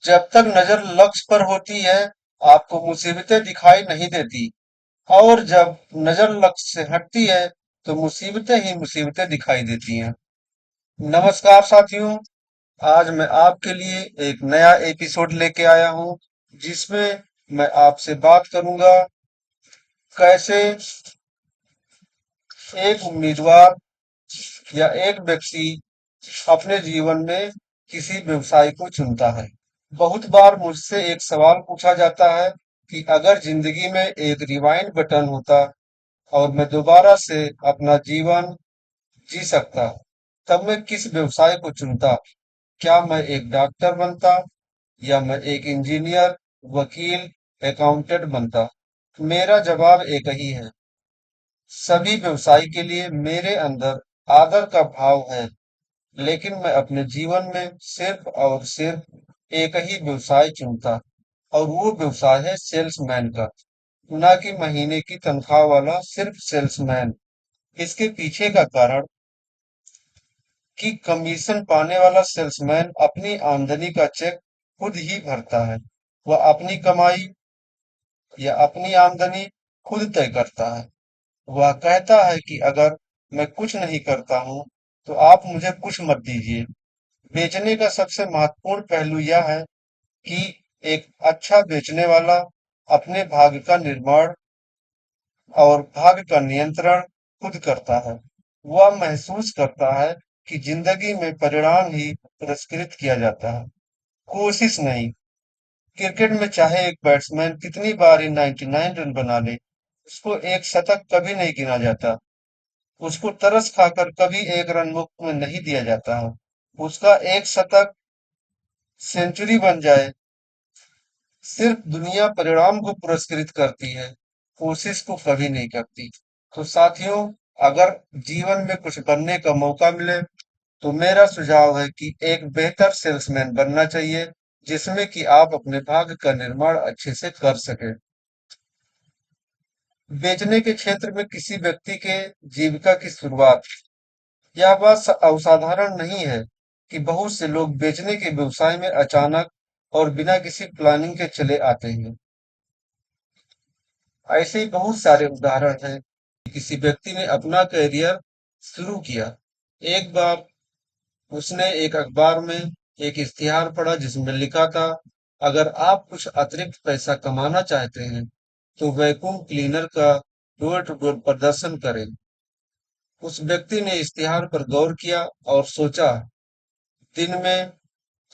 जब तक नजर लक्ष्य पर होती है, आपको मुसीबतें दिखाई नहीं देती। और जब नजर लक्ष्य से हटती है, तो मुसीबतें ही मुसीबतें दिखाई देती हैं। नमस्कार साथियों, आज मैं आपके लिए एक नया एपिसोड लेके आया हूं, जिसमें मैं आपसे बात करूंगा कैसे एक उम्मीदवार या एक व्यक्ति अपने जीवन में किसी व्यवसाय को चुनता है। बहुत बार मुझसे एक सवाल पूछा जाता है कि अगर जिंदगी में एक रिवाइंड बटन होता और मैं दोबारा से अपना जीवन जी सकता, तब मैं किस व्यवसाय को चुनता? क्या मैं एक डॉक्टर बनता या मैं एक इंजीनियर, वकील, अकाउंटेंट बनता? मेरा जवाब एक ही है। सभी व्यवसाय के लिए मेरे अंदर आदर का भाव है, लेकिन मैं अपने जीवन में सिर्फ और सिर्फ एक ही व्यवसाय चुनता, और वो व्यवसाय है सेल्समैन का। ना कि महीने की तनख्वाह वाला सिर्फ सेल्समैन। इसके पीछे का कारण कि कमीशन पाने वाला सेल्समैन अपनी आमदनी का चेक खुद ही भरता है। वह अपनी कमाई या अपनी आमदनी खुद तय करता है। वह कहता है कि अगर मैं कुछ नहीं करता हूं, तो आप मुझे कुछ मत दीजिए। बेचने का सबसे महत्वपूर्ण पहलू यह है कि एक अच्छा बेचने वाला अपने भाग्य का निर्माण और भाग्य का नियंत्रण खुद करता है। वह महसूस करता है कि जिंदगी में परिणाम ही पुरस्कृत किया जाता है, कोशिश नहीं। क्रिकेट में चाहे एक बैट्समैन कितनी बार ही 99 रन बना ले, उसको एक शतक कभी नहीं गिना जाता। उसको तरस खाकर कभी एक रन मुफ्त में नहीं दिया जाता है। उसका एक शतक सेंचुरी बन जाए। सिर्फ दुनिया परिणाम को पुरस्कृत करती है, कोशिश को कभी नहीं करती। तो साथियों, अगर जीवन में कुछ बनने का मौका मिले, तो मेरा सुझाव है कि एक बेहतर सेल्समैन बनना चाहिए, जिसमें कि आप अपने भाग्य का निर्माण अच्छे से कर सके। बेचने के क्षेत्र में किसी व्यक्ति के जीविका की शुरुआत, यह बात असाधारण नहीं है कि बहुत से लोग बेचने के व्यवसाय में अचानक और बिना किसी प्लानिंग के चले आते हैं। ऐसे ही बहुत सारे उदाहरण हैं। किसी व्यक्ति ने अपना करियर शुरू किया। एक बार उसने एक अखबार में एक इश्तिहार पढ़ा, जिसमें लिखा था, अगर आप कुछ अतिरिक्त पैसा कमाना चाहते हैं, तो वैक्यूम क्लीनर का डोर टू डोर प्रदर्शन करें। उस व्यक्ति ने इश्तिहार पर गौर किया और सोचा, दिन में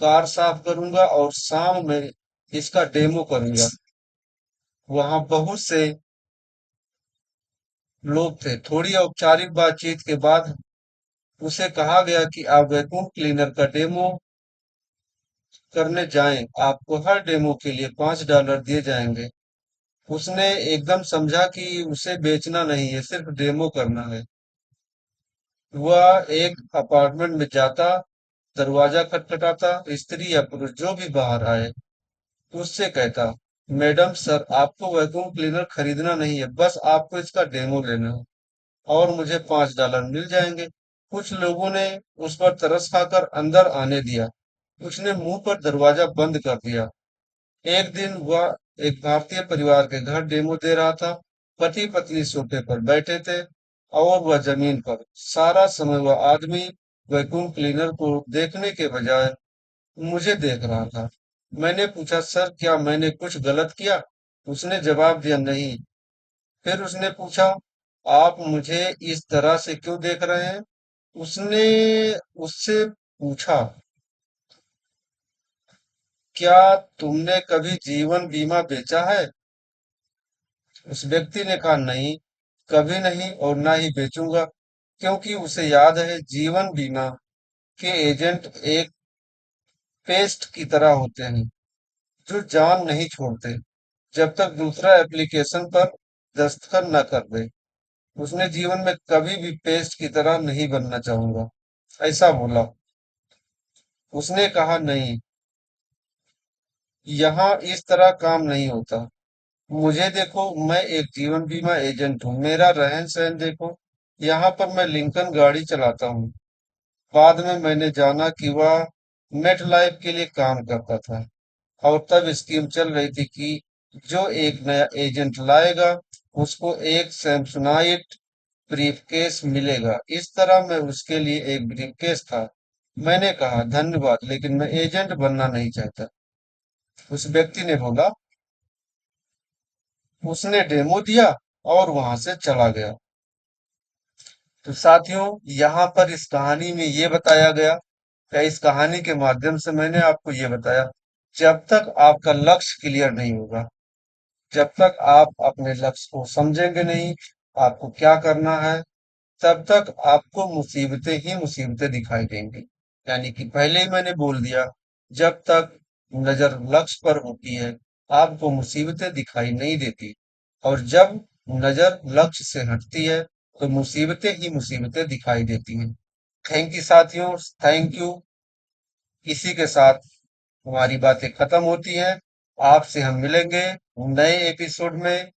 कार साफ करूंगा और शाम में इसका डेमो करूंगा। वहां बहुत से लोग थे। थोड़ी औपचारिक बातचीत के बाद उसे कहा गया कि आप वैक्यूम क्लीनर का डेमो करने जाएं, आपको हर डेमो के लिए $5 दिए जाएंगे। उसने एकदम समझा कि उसे बेचना नहीं है, सिर्फ डेमो करना है। वह एक अपार्टमेंट में जाता, दरवाजा खटखटाता, स्त्री या पुरुष जो भी बाहर आए, उससे कहता, मैडम सर, आपको वैक्यूम क्लीनर खरीदना नहीं है, बस आपको इसका डेमो लेना है और मुझे $5 मिल जाएंगे। कुछ लोगों ने उस पर तरस खाकर अंदर आने दिया। उसने मुंह पर दरवाजा बंद कर दिया। एक दिन वह एक भारतीय परिवार के घर डेमो दे रहा था। पति पत्नी सोफे पर बैठे थे और वह जमीन पर। सारा समय वह आदमी वैक्यूम क्लीनर को देखने के बजाय मुझे देख रहा था। मैंने पूछा, सर क्या मैंने कुछ गलत किया? उसने जवाब दिया, नहीं। फिर उसने पूछा, आप मुझे इस तरह से क्यों देख रहे हैं? उसने उससे पूछा, क्या तुमने कभी जीवन बीमा बेचा है? उस व्यक्ति ने कहा, नहीं, कभी नहीं और ना ही बेचूंगा, क्योंकि उसे याद है जीवन बीमा के एजेंट एक पेस्ट की तरह होते हैं, जो जान नहीं छोड़ते जब तक दूसरा एप्लीकेशन पर दस्तखत न कर दे। उसने जीवन में कभी भी पेस्ट की तरह नहीं बनना चाहूंगा, ऐसा बोला। उसने कहा, नहीं, यहाँ इस तरह काम नहीं होता। मुझे देखो, मैं एक जीवन बीमा एजेंट हूँ, मेरा रहन सहन देखो। यहाँ पर मैं लिंकन गाड़ी चलाता हूँ। बाद में मैंने जाना कि वह मेट लाइफ के लिए काम करता था। और तब स्कीम चल रही थी कि जो एक नया एजेंट लाएगा उसको एक सैमसोनाइट ब्रीफकेस मिलेगा। इस तरह मैं उसके लिए एक ब्रीफकेस था। मैंने कहा धन्यवाद, लेकिन मैं एजेंट बनना नहीं चाहता। उस व्यक्ति ने बोला। उसने डेमो दिया और वहां से चला गया। तो साथियों, यहाँ पर इस कहानी में ये बताया गया, या इस कहानी के माध्यम से मैंने आपको ये बताया, जब तक आपका लक्ष्य क्लियर नहीं होगा, जब तक आप अपने लक्ष्य को समझेंगे नहीं, आपको क्या करना है, तब तक आपको मुसीबतें ही मुसीबतें दिखाई देंगी। यानी कि पहले ही मैंने बोल दिया, जब तक नजर लक्ष्य पर होती है, आपको मुसीबतें दिखाई नहीं देती। और जब नजर लक्ष्य से हटती है, तो मुसीबतें ही मुसीबतें दिखाई देती हैं। थैंक यू साथियों, थैंक यू। इसी के साथ हमारी बातें खत्म होती हैं। आपसे हम मिलेंगे नए एपिसोड में,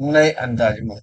नए अंदाज में।